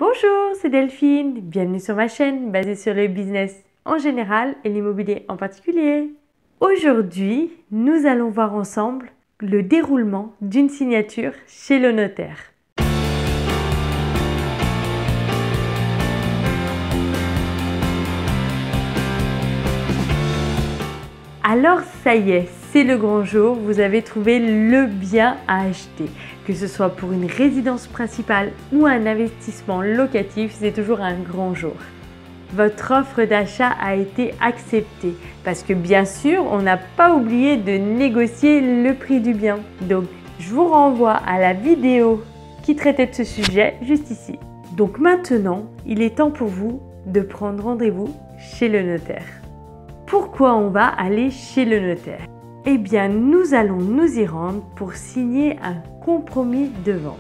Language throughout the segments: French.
Bonjour, c'est Delphine, bienvenue sur ma chaîne basée sur le business en général et l'immobilier en particulier. Aujourd'hui, nous allons voir ensemble le déroulement d'une signature chez le notaire. Alors ça y est, c'est le grand jour, vous avez trouvé le bien à acheter. Que ce soit pour une résidence principale ou un investissement locatif, c'est toujours un grand jour. Votre offre d'achat a été acceptée parce que bien sûr, on n'a pas oublié de négocier le prix du bien. Donc, je vous renvoie à la vidéo qui traitait de ce sujet juste ici. Donc maintenant, il est temps pour vous de prendre rendez-vous chez le notaire. Pourquoi on va aller chez le notaire? Eh bien, nous allons nous y rendre pour signer un compromis de vente.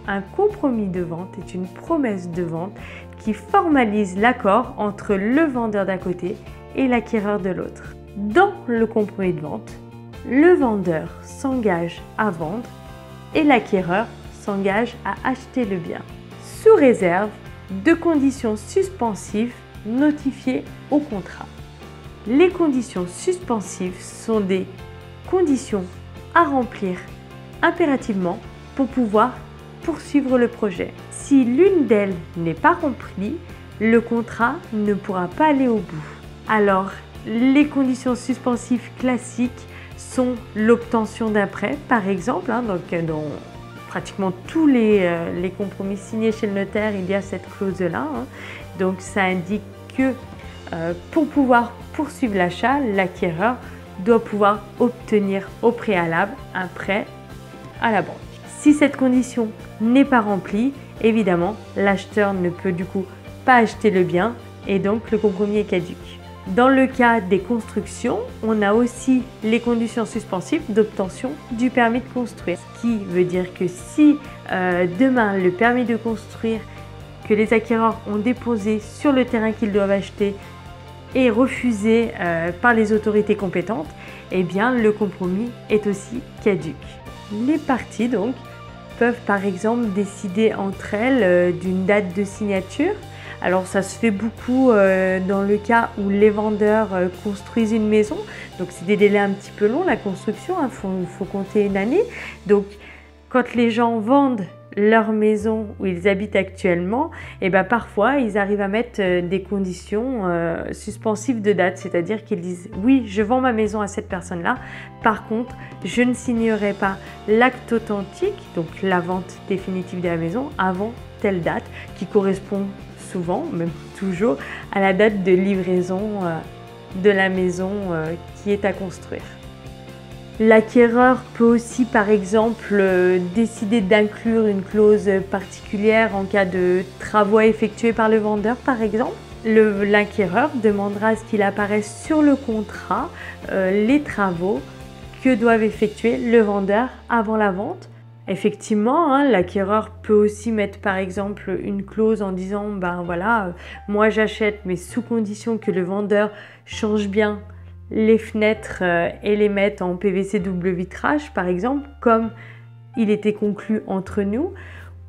Un compromis de vente est une promesse de vente qui formalise l'accord entre le vendeur d'un côté et l'acquéreur de l'autre. Dans le compromis de vente, le vendeur s'engage à vendre et l'acquéreur s'engage à acheter le bien, sous réserve de conditions suspensives notifiées au contrat. Les conditions suspensives sont des conditions à remplir impérativement pour pouvoir poursuivre le projet. Si l'une d'elles n'est pas remplie, le contrat ne pourra pas aller au bout. Alors, les conditions suspensives classiques sont l'obtention d'un prêt, par exemple. Dans pratiquement tous les compromis signés chez le notaire, il y a cette clause-là. Donc, ça indique que pour pouvoir poursuivre l'achat, l'acquéreur doit pouvoir obtenir au préalable un prêt à la banque. Si cette condition n'est pas remplie, évidemment, l'acheteur ne peut du coup pas acheter le bien et donc le compromis est caduc. Dans le cas des constructions, on a aussi les conditions suspensives d'obtention du permis de construire. Ce qui veut dire que si demain le permis de construire que les acquéreurs ont déposé sur le terrain qu'ils doivent acheter est refusé par les autorités compétentes, eh bien le compromis est aussi caduc. Les parties donc peuvent par exemple décider entre elles d'une date de signature. Alors ça se fait beaucoup dans le cas où les vendeurs construisent une maison, donc c'est des délais un petit peu longs la construction, faut compter une année. Donc quand les gens vendent leur maison où ils habitent actuellement, et ben parfois ils arrivent à mettre des conditions suspensives de date, c'est-à-dire qu'ils disent oui, je vends ma maison à cette personne-là, par contre je ne signerai pas l'acte authentique, donc la vente définitive de la maison, avant telle date qui correspond souvent, même toujours, à la date de livraison de la maison qui est à construire. L'acquéreur peut aussi, par exemple, décider d'inclure une clause particulière en cas de travaux effectués par le vendeur, par exemple. L'acquéreur demandera à ce qu'il apparaisse sur le contrat les travaux que doivent effectuer le vendeur avant la vente. Effectivement, l'acquéreur peut aussi mettre par exemple une clause en disant ben voilà, moi j'achète mais sous condition que le vendeur change bien les fenêtres et les mettre en PVC double vitrage par exemple, comme il était conclu entre nous.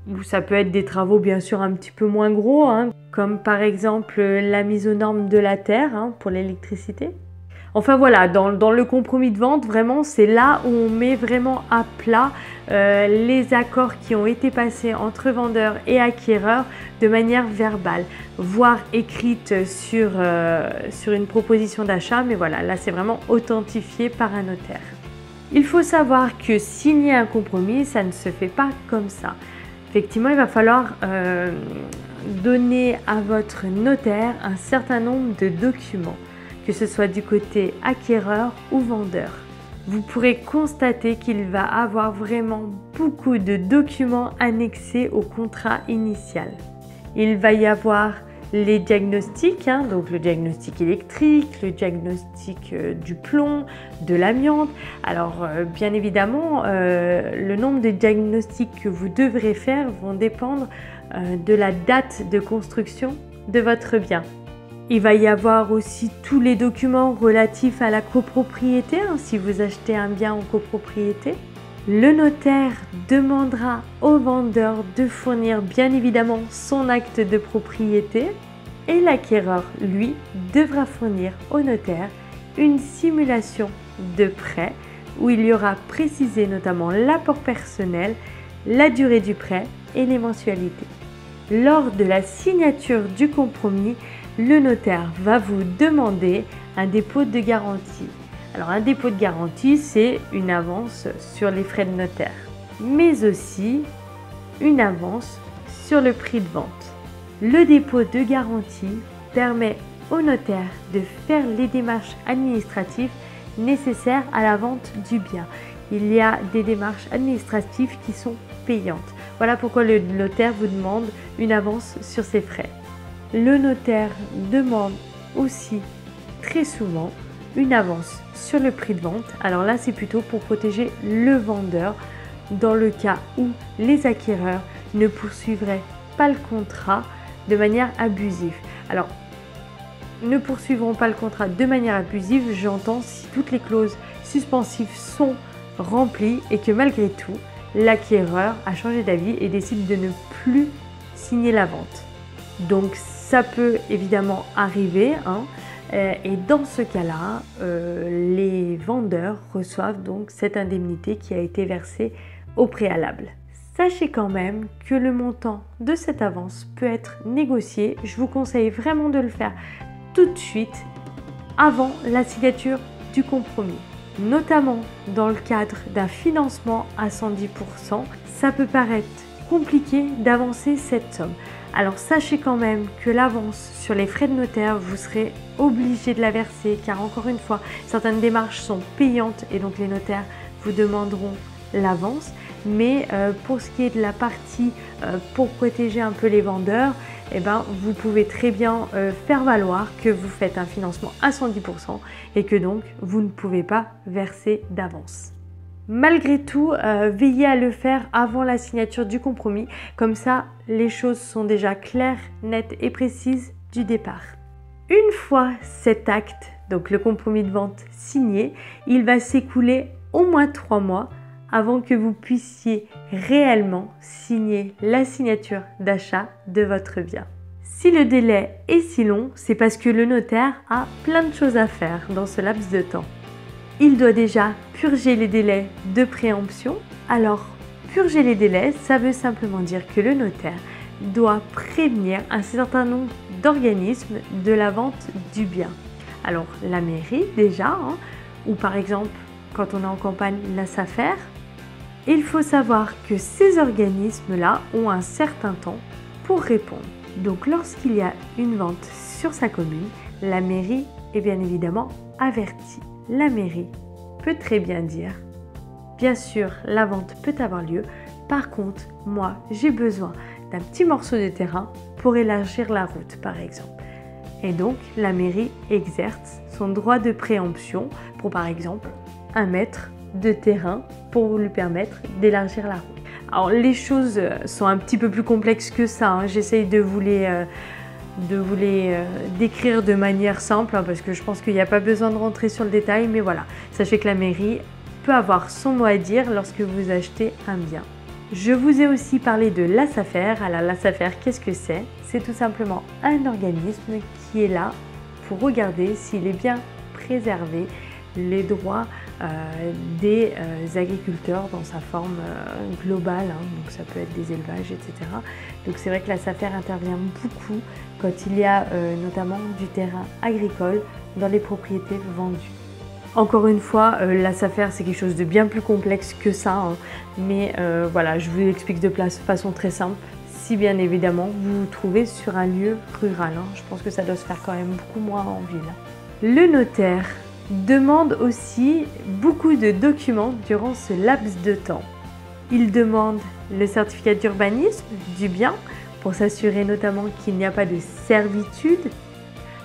Ou ça peut être des travaux bien sûr un petit peu moins gros, comme par exemple la mise aux normes de la terre pour l'électricité. Enfin voilà, dans le compromis de vente, vraiment c'est là où on met vraiment à plat les accords qui ont été passés entre vendeurs et acquéreurs de manière verbale, voire écrite sur une proposition d'achat, mais voilà, là c'est vraiment authentifié par un notaire. Il faut savoir que signer un compromis, ça ne se fait pas comme ça. Effectivement, il va falloir donner à votre notaire un certain nombre de documents, que ce soit du côté acquéreur ou vendeur. Vous pourrez constater qu'il va avoir vraiment beaucoup de documents annexés au contrat initial. Il va y avoir les diagnostics, donc le diagnostic électrique, le diagnostic du plomb, de l'amiante. Alors bien évidemment, le nombre de diagnostics que vous devrez faire vont dépendre de la date de construction de votre bien. Il va y avoir aussi tous les documents relatifs à la copropriété, si vous achetez un bien en copropriété. Le notaire demandera au vendeur de fournir bien évidemment son acte de propriété et l'acquéreur, lui, devra fournir au notaire une simulation de prêt où il y aura précisé notamment l'apport personnel, la durée du prêt et les mensualités. Lors de la signature du compromis, le notaire va vous demander un dépôt de garantie. Alors un dépôt de garantie, c'est une avance sur les frais de notaire, mais aussi une avance sur le prix de vente. Le dépôt de garantie permet au notaire de faire les démarches administratives nécessaires à la vente du bien. Il y a des démarches administratives qui sont payantes. Voilà pourquoi le notaire vous demande une avance sur ses frais. Le notaire demande aussi très souvent une avance sur le prix de vente. Alors là, c'est plutôt pour protéger le vendeur dans le cas où les acquéreurs ne poursuivraient pas le contrat de manière abusive. Alors, ne poursuivront pas le contrat de manière abusive, j'entends si toutes les clauses suspensives sont remplies et que malgré tout, l'acquéreur a changé d'avis et décide de ne plus signer la vente. Donc ça peut évidemment arriver, et dans ce cas-là, les vendeurs reçoivent donc cette indemnité qui a été versée au préalable. Sachez quand même que le montant de cette avance peut être négocié. Je vous conseille vraiment de le faire tout de suite avant la signature du compromis. Notamment dans le cadre d'un financement à 110%, ça peut paraître compliqué d'avancer cette somme. Alors sachez quand même que l'avance sur les frais de notaire, vous serez obligé de la verser car encore une fois, certaines démarches sont payantes et donc les notaires vous demanderont l'avance. Mais pour ce qui est de la partie pour protéger un peu les vendeurs, vous pouvez très bien faire valoir que vous faites un financement à 110% et que donc vous ne pouvez pas verser d'avance. Malgré tout, veillez à le faire avant la signature du compromis, comme ça les choses sont déjà claires, nettes et précises du départ. Une fois cet acte, donc le compromis de vente signé, il va s'écouler au moins 3 mois avant que vous puissiez réellement signer la signature d'achat de votre bien. Si le délai est si long, c'est parce que le notaire a plein de choses à faire dans ce laps de temps. Il doit déjà purger les délais de préemption. Alors, purger les délais, ça veut simplement dire que le notaire doit prévenir un certain nombre d'organismes de la vente du bien. Alors, la mairie déjà, ou par exemple, quand on est en campagne, la SAFER. Il faut savoir que ces organismes-là ont un certain temps pour répondre. Donc lorsqu'il y a une vente sur sa commune, la mairie est bien évidemment avertie. La mairie peut très bien dire, bien sûr la vente peut avoir lieu, par contre moi j'ai besoin d'un petit morceau de terrain pour élargir la route par exemple. Et donc la mairie exerce son droit de préemption pour par exemple 1 mètre de terrain pour lui permettre d'élargir la route. Alors les choses sont un petit peu plus complexes que ça, j'essaye de vous les décrire de manière simple parce que je pense qu'il n'y a pas besoin de rentrer sur le détail, mais voilà, sachez que la mairie peut avoir son mot à dire lorsque vous achetez un bien. Je vous ai aussi parlé de la SAFER. Alors la SAFER, qu'est-ce que c'est? C'est tout simplement un organisme qui est là pour regarder s'il est bien préservé les droits des agriculteurs dans sa forme globale, donc ça peut être des élevages, etc. Donc c'est vrai que la SAFER intervient beaucoup quand il y a notamment du terrain agricole dans les propriétés vendues. Encore une fois, la SAFER c'est quelque chose de bien plus complexe que ça, mais voilà, je vous l'explique de façon très simple. Si bien évidemment vous vous trouvez sur un lieu rural, je pense que ça doit se faire quand même beaucoup moins en ville. Le notaire demande aussi beaucoup de documents durant ce laps de temps. Il demande le certificat d'urbanisme du bien pour s'assurer notamment qu'il n'y a pas de servitude.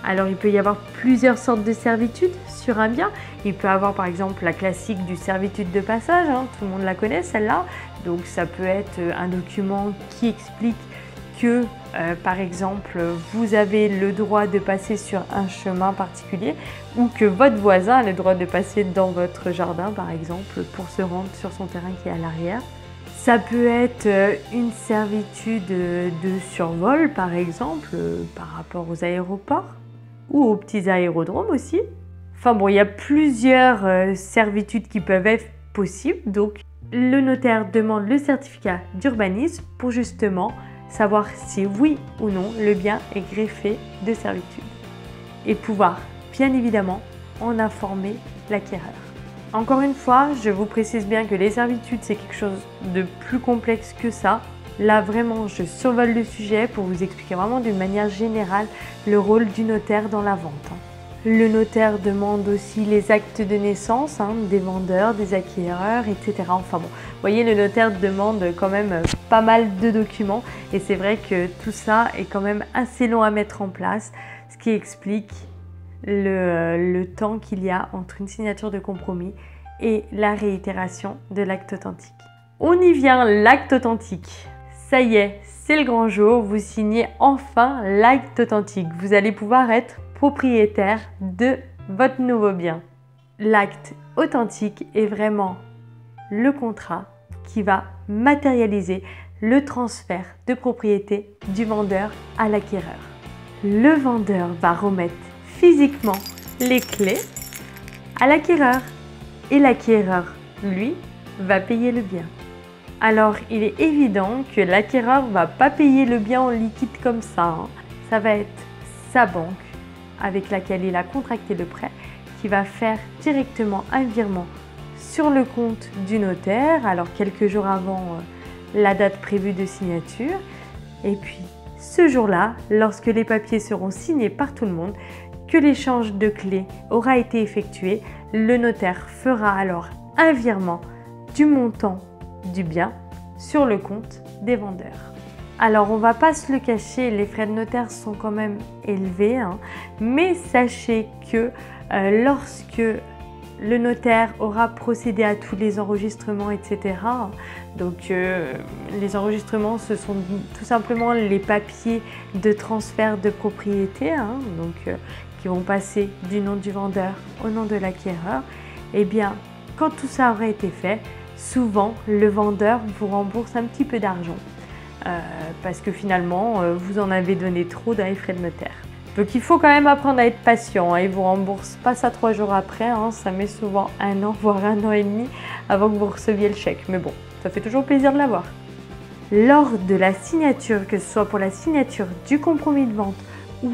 Alors il peut y avoir plusieurs sortes de servitudes sur un bien. Il peut avoir par exemple la classique du servitude de passage, tout le monde la connaît celle-là. Donc ça peut être un document qui explique que, par exemple, vous avez le droit de passer sur un chemin particulier ou que votre voisin a le droit de passer dans votre jardin, par exemple, pour se rendre sur son terrain qui est à l'arrière. Ça peut être une servitude de survol, par exemple, par rapport aux aéroports ou aux petits aérodromes aussi. Enfin bon, il y a plusieurs servitudes qui peuvent être possibles. Donc, le notaire demande le certificat d'urbanisme pour justement savoir si oui ou non le bien est greffé de servitude et pouvoir bien évidemment en informer l'acquéreur. Encore une fois, je vous précise bien que les servitudes, c'est quelque chose de plus complexe que ça. Là, vraiment, je survole le sujet pour vous expliquer vraiment d'une manière générale le rôle du notaire dans la vente. Le notaire demande aussi les actes de naissance des vendeurs, des acquéreurs, etc. Enfin bon, vous voyez, le notaire demande quand même pas mal de documents et c'est vrai que tout ça est quand même assez long à mettre en place, ce qui explique le temps qu'il y a entre une signature de compromis et la réitération de l'acte authentique. On y vient, l'acte authentique. Ça y est, c'est le grand jour, vous signez enfin l'acte authentique. Vous allez pouvoir être propriétaire de votre nouveau bien. L'acte authentique est vraiment le contrat qui va matérialiser le transfert de propriété du vendeur à l'acquéreur. Le vendeur va remettre physiquement les clés à l'acquéreur et l'acquéreur, lui, va payer le bien. Alors, il est évident que l'acquéreur ne va pas payer le bien en liquide comme ça. Ça va être sa banque avec laquelle il a contracté le prêt qui va faire directement un virement sur le compte du notaire, alors quelques jours avant la date prévue de signature. Et puis, ce jour-là, lorsque les papiers seront signés par tout le monde, que l'échange de clés aura été effectué, le notaire fera alors un virement du montant du bien sur le compte des vendeurs. Alors on va pas se le cacher, les frais de notaire sont quand même élevés, mais sachez que lorsque le notaire aura procédé à tous les enregistrements, etc. Donc les enregistrements, ce sont tout simplement les papiers de transfert de propriété, qui vont passer du nom du vendeur au nom de l'acquéreur. Et bien, quand tout ça aura été fait, souvent le vendeur vous rembourse un petit peu d'argent parce que finalement, vous en avez donné trop dans les frais de notaire. Donc il faut quand même apprendre à être patient. Ils ne vous remboursent pas ça 3 jours après. Ça met souvent 1 an, voire 1 an et demi avant que vous receviez le chèque. Mais bon, ça fait toujours plaisir de l'avoir. Lors de la signature, que ce soit pour la signature du compromis de vente ou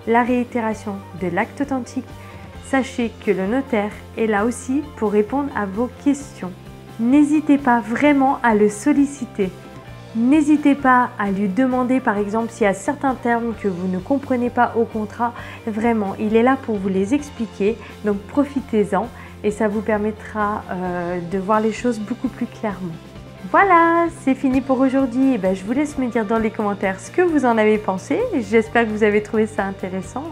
la réitération de l'acte authentique, sachez que le notaire est là aussi pour répondre à vos questions. N'hésitez pas vraiment à le solliciter. N'hésitez pas à lui demander par exemple s'il y a certains termes que vous ne comprenez pas au contrat. Vraiment, il est là pour vous les expliquer, donc profitez-en et ça vous permettra de voir les choses beaucoup plus clairement. Voilà, c'est fini pour aujourd'hui. Je vous laisse me dire dans les commentaires ce que vous en avez pensé. J'espère que vous avez trouvé ça intéressant.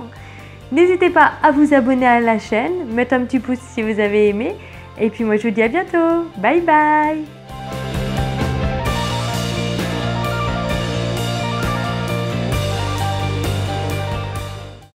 N'hésitez pas à vous abonner à la chaîne, mettre un petit pouce si vous avez aimé. Et puis moi je vous dis à bientôt. Bye bye!